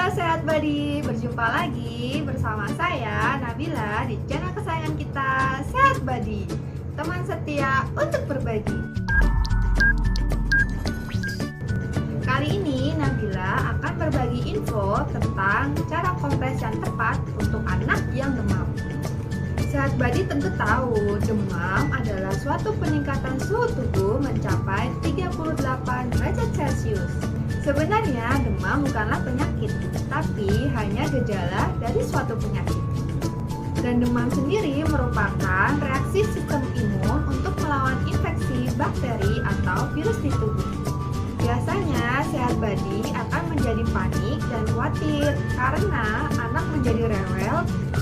Sehat Buddy, berjumpa lagi bersama saya Nabila di channel kesayangan kita Sehat Buddy, teman setia untuk berbagi. Kali ini Nabila akan berbagi info tentang cara kompres yang tepat untuk anak yang demam. Sehat Buddy tentu tahu demam adalah suatu peningkatan suhu tubuh mencapai 38 derajat Celcius. Sebenarnya demam bukanlah penyakit, tapi hanya gejala dari suatu penyakit. Dan demam sendiri merupakan reaksi sistem imun untuk melawan infeksi bakteri atau virus di tubuh. Biasanya Sehat Buddy akan menjadi panik dan khawatir karena anak menjadi rewel,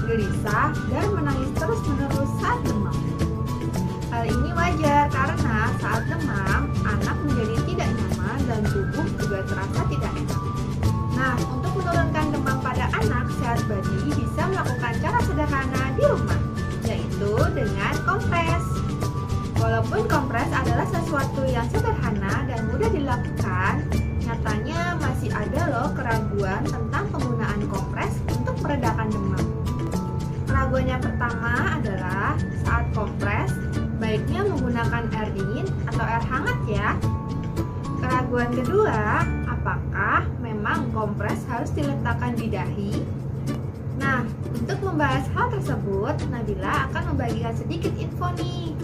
gelisah, dan menangis terus-menerus saat demam. Hal ini wajar karena saat demam, anak menjadi tidak nyaman dan tubuh juga terasa tidak enak. Nah, untuk menurunkan demam pada anak, Sehat Buddy bisa melakukan cara sederhana di rumah, yaitu dengan kompres. Walaupun kompres adalah sesuatu yang sederhana dan mudah dilakukan, nyatanya masih ada loh keraguan tentang penggunaan kompres untuk meredakan demam. Keraguan yang pertama adalah saat kompres, baiknya menggunakan air dingin atau air hangat ya. Keraguan kedua, apakah memang kompres harus diletakkan di dahi? Nah, untuk membahas hal tersebut, Nabila akan membagikan sedikit info nih.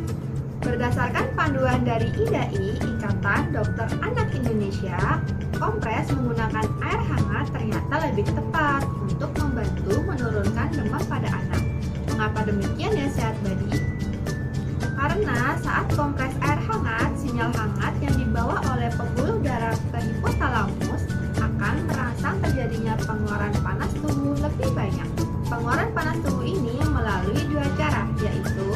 Berdasarkan panduan dari IDAI, Ikatan Dokter Anak Indonesia, kompres menggunakan air hangat ternyata lebih tepat untuk membantu menurunkan demam pada anak. Mengapa demikian ya Sehat Buddy? Karena saat kompres air hangat, sinyal hangat yang dibawa oleh pembuluh darah ke hipotalamus akan merangsang terjadinya pengeluaran panas tubuh lebih banyak. Pengeluaran panas tubuh ini melalui dua cara, yaitu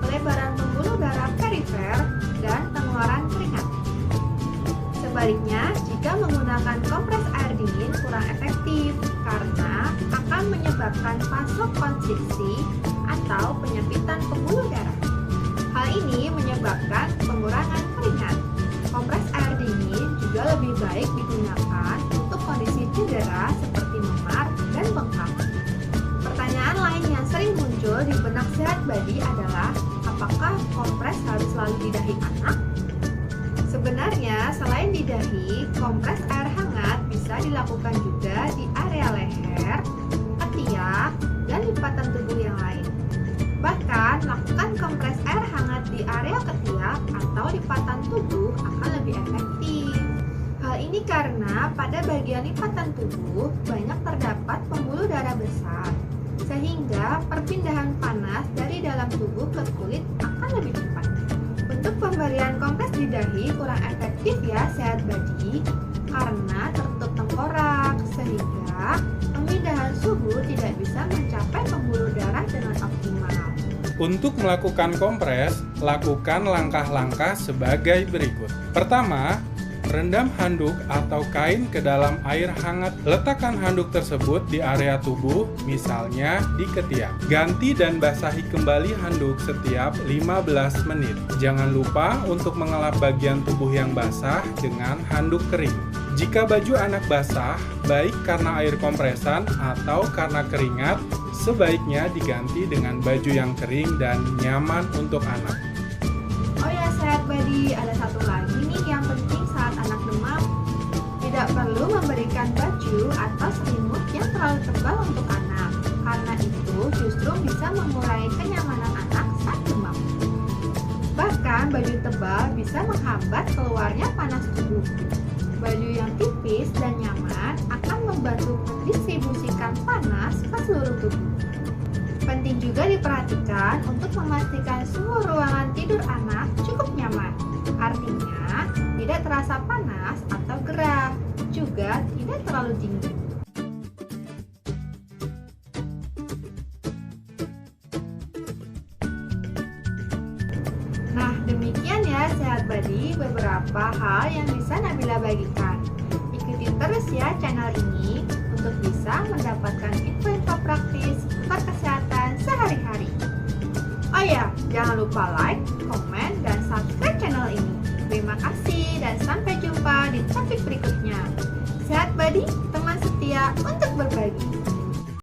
pelebaran pembuluh darah perifer dan pengeluaran keringat. Sebaliknya, jika menggunakan kompres air dingin kurang efektif karena akan menyebabkan vasokonstriksi atau penyempitan pembuluh darah. Hal ini menyebabkan pengurangan keringat. Kompres air dingin juga lebih baik digunakan untuk kondisi cedera seperti memar dan bengkak. Pertanyaan lain yang sering muncul di benak Sehat Buddy adalah, apakah kompres harus selalu di dahi anak? Sebenarnya, selain di dahi, kompres air hangat bisa dilakukan juga di area leher, ketiak, dan lipatan tubuh yang lain. Bahkan, lakukan kompres air hangat di area ketiak atau lipatan tubuh akan lebih efektif. Hal ini karena pada bagian lipatan tubuh banyak terdapat pembuluh darah besar, sehingga perpindahan panas dari dalam tubuh ke kulit akan lebih cepat. Untuk pemberian kompres di dahi kurang efektif ya Sehat Buddy, karena tertutup tengkorak, sehingga pemindahan suhu tidak bisa mencapai pembuluh darah dengan optimal. Untuk melakukan kompres, lakukan langkah-langkah sebagai berikut. Pertama, rendam handuk atau kain ke dalam air hangat. Letakkan handuk tersebut di area tubuh, misalnya di ketiak. Ganti dan basahi kembali handuk setiap 15 menit. Jangan lupa untuk mengelap bagian tubuh yang basah dengan handuk kering. Jika baju anak basah, baik karena air kompresan atau karena keringat, sebaiknya diganti dengan baju yang kering dan nyaman untuk anak. Oh ya Sehat Buddy, ada satu lagi nih yang penting saat anak demam. Tidak perlu memberikan baju atau selimut yang terlalu tebal untuk anak, karena itu justru bisa mengurangi kenyamanan anak saat demam. Bahkan baju tebal bisa menghambat keluarnya panas tubuh. Baju yang tipis dan nyaman akan membantu mendistribusikan panas ke seluruh tubuh. Penting juga diperhatikan untuk memastikan suhu ruangan tidur anak cukup nyaman. Artinya, tidak terasa panas atau gerah, juga tidak terlalu dingin. Nah, demikian ya Sehat Buddy beberapa hal yang bisa Nabila bagikan. Ikuti terus ya channel ini untuk bisa mendapatkan info-info praktis seputar kesehatan sehari-hari. Oh ya, jangan lupa like, komen, dan subscribe channel ini. Terima kasih dan sampai jumpa di topik berikutnya. Sehat Buddy, teman setia untuk berbagi.